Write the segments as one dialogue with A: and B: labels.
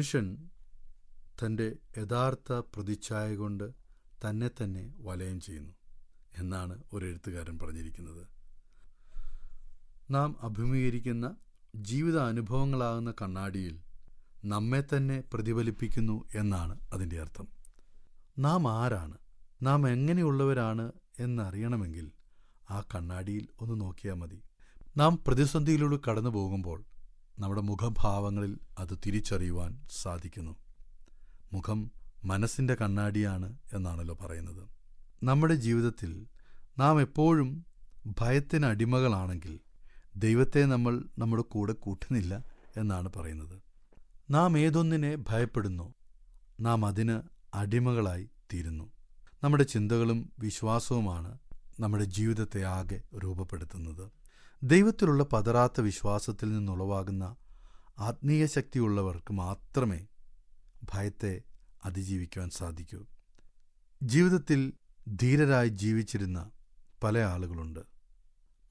A: മനുഷ്യൻ തൻ്റെ യഥാർത്ഥ പ്രതിച്ഛായ കൊണ്ട് തന്നെ തന്നെ വലയം ചെയ്യുന്നു എന്നാണ് ഒരു എഴുത്തുകാരൻ പറഞ്ഞിരിക്കുന്നത്. നാം അഭിമുഖീകരിക്കുന്ന ജീവിത അനുഭവങ്ങളാകുന്ന കണ്ണാടിയിൽ നമ്മെ തന്നെ പ്രതിഫലിപ്പിക്കുന്നു എന്നാണ് അതിൻ്റെ അർത്ഥം. നാം ആരാണ്, നാം എങ്ങനെയുള്ളവരാണ് എന്നറിയണമെങ്കിൽ ആ കണ്ണാടിയിൽ ഒന്ന് നോക്കിയാൽ മതി. നാം പ്രതിസന്ധിയിലൂടെ കടന്നു പോകുമ്പോൾ നമ്മുടെ മുഖഭാവങ്ങളിൽ അത് തിരിച്ചറിയുവാൻ സാധിക്കുന്നു. മുഖം മനസ്സിൻ്റെ കണ്ണാടിയാണ് എന്നാണല്ലോ പറയുന്നത്. നമ്മുടെ ജീവിതത്തിൽ നാം എപ്പോഴും ഭയത്തിന് അടിമകളാണെങ്കിൽ ദൈവത്തെ നമ്മൾ നമ്മുടെ കൂടെ കൂട്ടുന്നില്ല എന്നാണ് പറയുന്നത്. നാം ഏതൊന്നിനെ ഭയപ്പെടുന്നോ നാം അതിന് അടിമകളായി തീരുന്നു. നമ്മുടെ ചിന്തകളും വിശ്വാസവുമാണ് നമ്മുടെ ജീവിതത്തെ ആകെ രൂപപ്പെടുത്തുന്നത്. ദൈവത്തിലുള്ള പതറാത്ത വിശ്വാസത്തിൽ നിന്നുളവാകുന്ന ആത്മീയ ശക്തിയുള്ളവർക്ക് മാത്രമേ ഭയത്തെ അതിജീവിക്കുവാൻ സാധിക്കൂ. ജീവിതത്തിൽ ധീരരായി ജീവിച്ചിരുന്ന പല ആളുകളുണ്ട്.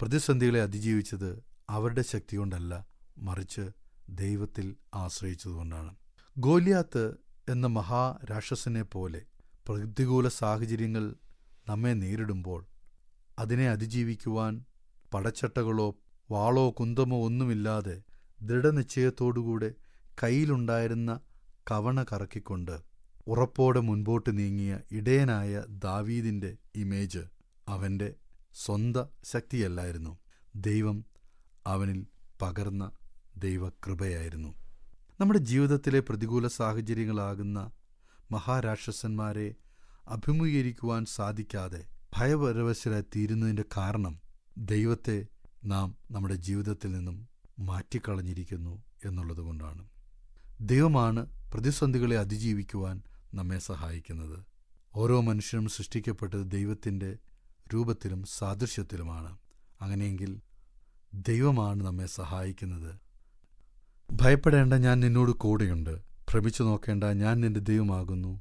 A: പ്രതിസന്ധികളെ അതിജീവിച്ചത് അവരുടെ ശക്തി കൊണ്ടല്ല, മറിച്ച് ദൈവത്തിൽ ആശ്രയിച്ചതുകൊണ്ടാണ്. ഗോലിയാത്ത് എന്ന മഹാരാക്ഷസനെ പോലെ പ്രതികൂല സാഹചര്യങ്ങൾ നമ്മെ നേരിടുമ്പോൾ അതിനെ അതിജീവിക്കുവാൻ പടച്ചട്ടകളോ വാളോ കുന്തമോ ഒന്നുമില്ലാതെ ദൃഢനിശ്ചയത്തോടുകൂടെ കയ്യിലുണ്ടായിരുന്ന കവണ കറക്കിക്കൊണ്ട് ഉറപ്പോടെ മുൻപോട്ട് നീങ്ങിയ ഇടയനായ ദാവീദിൻ്റെ ഇമേജ് അവൻ്റെ സ്വന്തം ശക്തിയല്ലായിരുന്നു, ദൈവം അവനിൽ പകർന്ന ദൈവകൃപയായിരുന്നു. നമ്മുടെ ജീവിതത്തിലെ പ്രതികൂല സാഹചര്യങ്ങളാകുന്ന മഹാരാക്ഷസന്മാരെ അഭിമുഖീകരിക്കുവാൻ സാധിക്കാതെ ഭയപരവശരായി തീരുന്നതിൻ്റെ കാരണം ദൈവത്തെ നാം നമ്മുടെ ജീവിതത്തിൽ നിന്നും മാറ്റിക്കളഞ്ഞിരിക്കുന്നു എന്നുള്ളതുകൊണ്ടാണ്. ദൈവമാണ് പ്രതിസന്ധികളെ അതിജീവിക്കുവാൻ നമ്മെ സഹായിക്കുന്നത്. ഓരോ മനുഷ്യനും സൃഷ്ടിക്കപ്പെട്ടത് ദൈവത്തിൻ്റെ രൂപത്തിലും സാദൃശ്യത്തിലുമാണ്. അങ്ങനെയെങ്കിൽ ദൈവമാണ് നമ്മെ സഹായിക്കുന്നത്. ഭയപ്പെടേണ്ട, ഞാൻ നിന്നോട് കൂടെയുണ്ട്. ഭ്രമിച്ചു നോക്കേണ്ട, ഞാൻ നിന്റെ ദൈവമാകുന്നു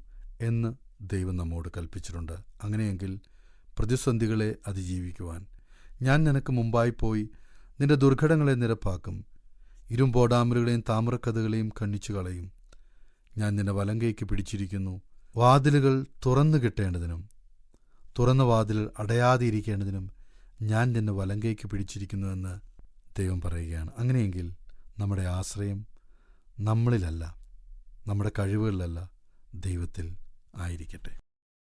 A: എന്ന് ദൈവം നമ്മോട് കൽപ്പിച്ചിട്ടുണ്ട്. അങ്ങനെയെങ്കിൽ പ്രതിസന്ധികളെ അതിജീവിക്കുവാൻ ഞാൻ നിനക്ക് മുമ്പായി പോയി നിന്റെ ദുർഘടങ്ങളെ നിരപ്പാക്കും. ഇരുമ്പോടാമലുകളെയും താമ്രക്കഥകളെയും ഖണ്ഡിച്ചു കളയും. ഞാൻ നിന്നെ വലങ്കൈക്ക് പിടിച്ചിരിക്കുന്നു. വാതിലുകൾ തുറന്നു കിട്ടേണ്ടതിനും തുറന്ന വാതിലുകൾ അടയാതെ ഇരിക്കേണ്ടതിനും ഞാൻ നിന്നെ വലങ്കൈക്ക് പിടിച്ചിരിക്കുന്നുവെന്ന് ദൈവം പറയുകയാണ്. അങ്ങനെയെങ്കിൽ നമ്മുടെ ആശ്രയം നമ്മളിലല്ല, നമ്മുടെ കഴിവുകളിലല്ല, ദൈവത്തിൽ ആയിരിക്കട്ടെ.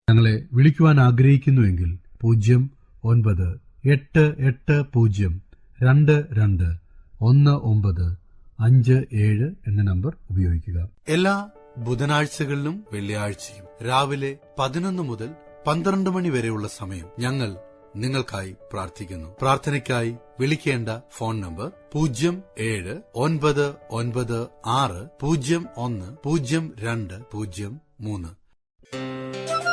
A: ഞങ്ങളെ വിളിക്കുവാൻ ആഗ്രഹിക്കുന്നുവെങ്കിൽ 0988-22-1957 എന്ന നമ്പർ ഉപയോഗിക്കുക. എല്ലാ ബുധനാഴ്ചകളിലും വെള്ളിയാഴ്ചയും രാവിലെ 11 മുതൽ 12 മണി വരെയുള്ള സമയം ഞങ്ങൾ നിങ്ങൾക്കായി പ്രാർത്ഥിക്കുന്നു. പ്രാർത്ഥനയ്ക്കായി വിളിക്കേണ്ട ഫോൺ നമ്പർ 079960010203.